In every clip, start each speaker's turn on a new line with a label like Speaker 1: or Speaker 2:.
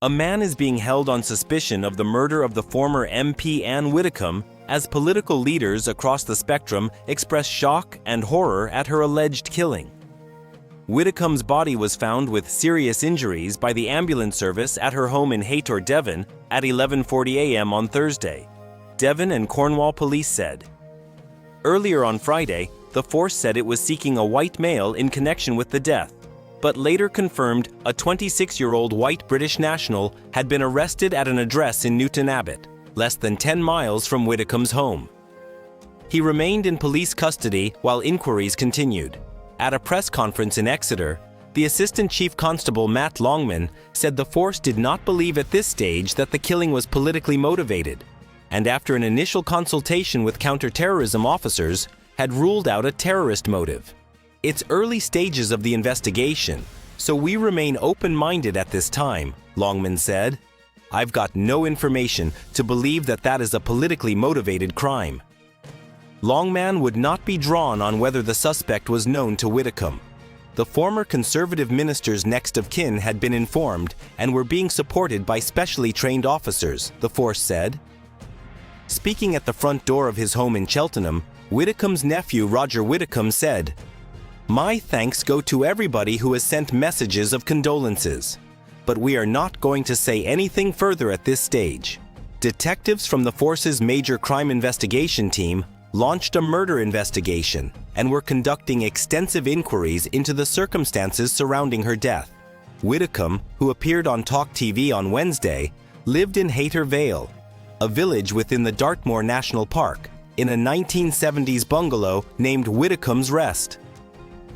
Speaker 1: A man is being held on suspicion of the murder of the former MP Anne Widdecombe as political leaders across the spectrum express shock and horror at her alleged killing. Widdecombe's body was found with serious injuries by the ambulance service at her home in Haytor, Devon, at 11:40 a.m. on Thursday, Devon and Cornwall police said. Earlier on Friday, the force said it was seeking a white male in connection with the death, but later confirmed a 26-year-old white British national had been arrested at an address in Newton Abbot, less than 10 miles from Widdecombe's home. He remained in police custody while inquiries continued. At a press conference in Exeter, the Assistant Chief Constable Matt Longman said the force did not believe at this stage that the killing was politically motivated, and after an initial consultation with counter-terrorism officers, had ruled out a terrorist motive. It's early stages of the investigation, so we remain open-minded at this time, Longman said. I've got no information to believe that that is a politically motivated crime. Longman would not be drawn on whether the suspect was known to Widdecombe. The former Conservative minister's next of kin had been informed and were being supported by specially trained officers, the force said. Speaking at the front door of his home in Cheltenham, Widdecombe's nephew Roger Widdecombe said, "My thanks go to everybody who has sent messages of condolences, but we are not going to say anything further at this stage." Detectives from the force's major crime investigation team launched a murder investigation and were conducting extensive inquiries into the circumstances surrounding her death. Widdecombe, who appeared on Talk TV on Wednesday, lived in Haytor Vale, a village within the Dartmoor National Park, in a 1970s bungalow named Widdecombe's Rest.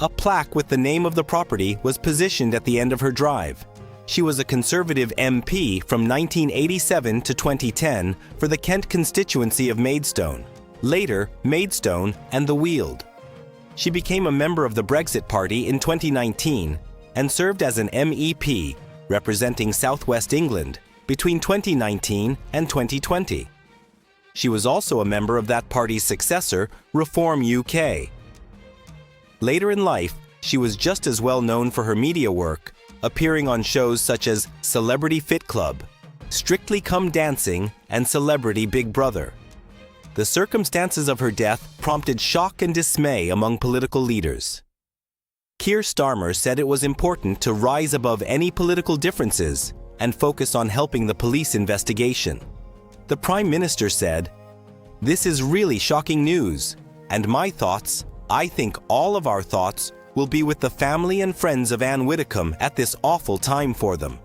Speaker 1: A plaque with the name of the property was positioned at the end of her drive. She was a Conservative MP from 1987 to 2010 for the Kent constituency of Maidstone, later Maidstone and the Weald. She became a member of the Brexit Party in 2019 and served as an MEP representing South West England between 2019 and 2020. She was also a member of that party's successor, Reform UK. Later in life, she was just as well known for her media work, appearing on shows such as Celebrity Fit Club, Strictly Come Dancing, and Celebrity Big Brother. The circumstances of her death prompted shock and dismay among political leaders. Keir Starmer said it was important to rise above any political differences and focus on helping the police investigation. The Prime Minister said, "This is really shocking news, and my thoughts, I think all of our thoughts, will be with the family and friends of Anne Widdecombe at this awful time for them."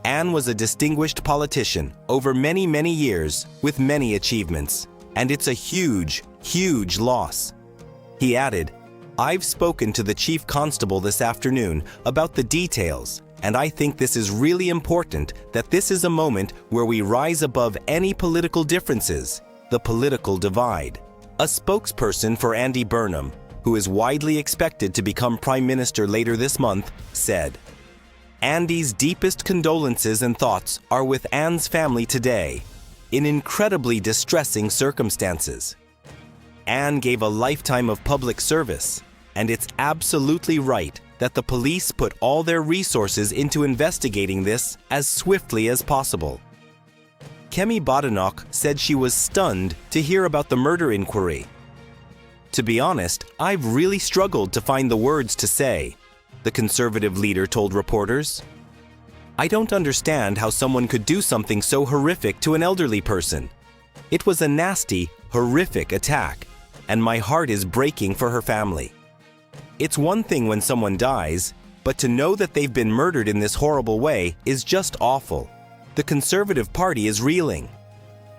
Speaker 1: Anne was a distinguished politician over many, many years with many achievements, and it's a huge, huge loss. He added, "I've spoken to the Chief Constable this afternoon about the details, and I think this is really important that this is a moment where we rise above any political differences, the political divide." A spokesperson for Andy Burnham, who is widely expected to become Prime Minister later this month, said, "Andy's deepest condolences and thoughts are with Anne's family today, in incredibly distressing circumstances. Anne gave a lifetime of public service, and it's absolutely right that the police put all their resources into investigating this as swiftly as possible." Kemi Badenoch said she was stunned to hear about the murder inquiry. "To be honest, I've really struggled to find the words to say," the Conservative leader told reporters. "I don't understand how someone could do something so horrific to an elderly person. It was a nasty, horrific attack, and my heart is breaking for her family. It's one thing when someone dies, but to know that they've been murdered in this horrible way is just awful. The Conservative Party is reeling."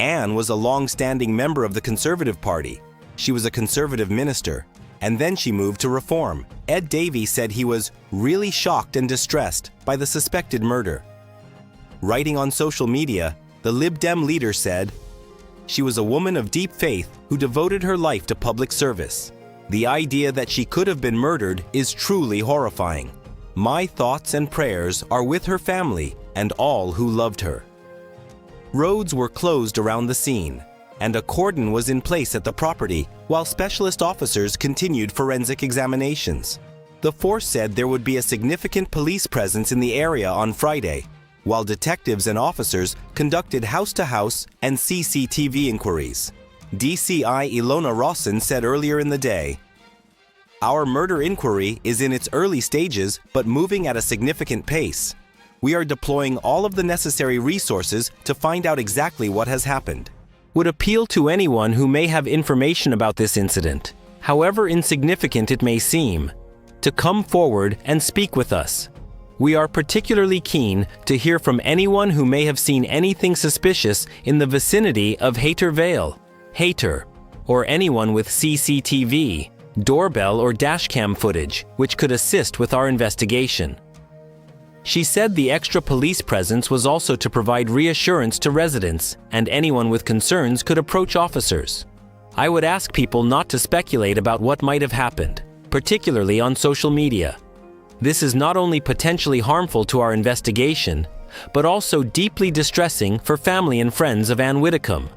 Speaker 1: Anne was a long-standing member of the Conservative Party. She was a Conservative minister, and then she moved to Reform. Ed Davey said he was really shocked and distressed by the suspected murder. Writing on social media, the Lib Dem leader said, "She was a woman of deep faith who devoted her life to public service. The idea that she could have been murdered is truly horrifying. My thoughts and prayers are with her family and all who loved her." Roads were closed around the scene, and a cordon was in place at the property while specialist officers continued forensic examinations. The force said there would be a significant police presence in the area on Friday, while detectives and officers conducted house-to-house and CCTV inquiries. DCI Ilona Rawson said earlier in the day, "Our murder inquiry is in its early stages but moving at a significant pace. We are deploying all of the necessary resources to find out exactly what has happened." Would appeal to anyone who may have information about this incident, however insignificant it may seem, to come forward and speak with us. We are particularly keen to hear from anyone who may have seen anything suspicious in the vicinity of Hayter Vale, Hayter, or anyone with CCTV, doorbell or dashcam footage which could assist with our investigation. She said the extra police presence was also to provide reassurance to residents, and anyone with concerns could approach officers. I would ask people not to speculate about what might have happened, particularly on social media. This is not only potentially harmful to our investigation, but also deeply distressing for family and friends of Anne Widdecombe.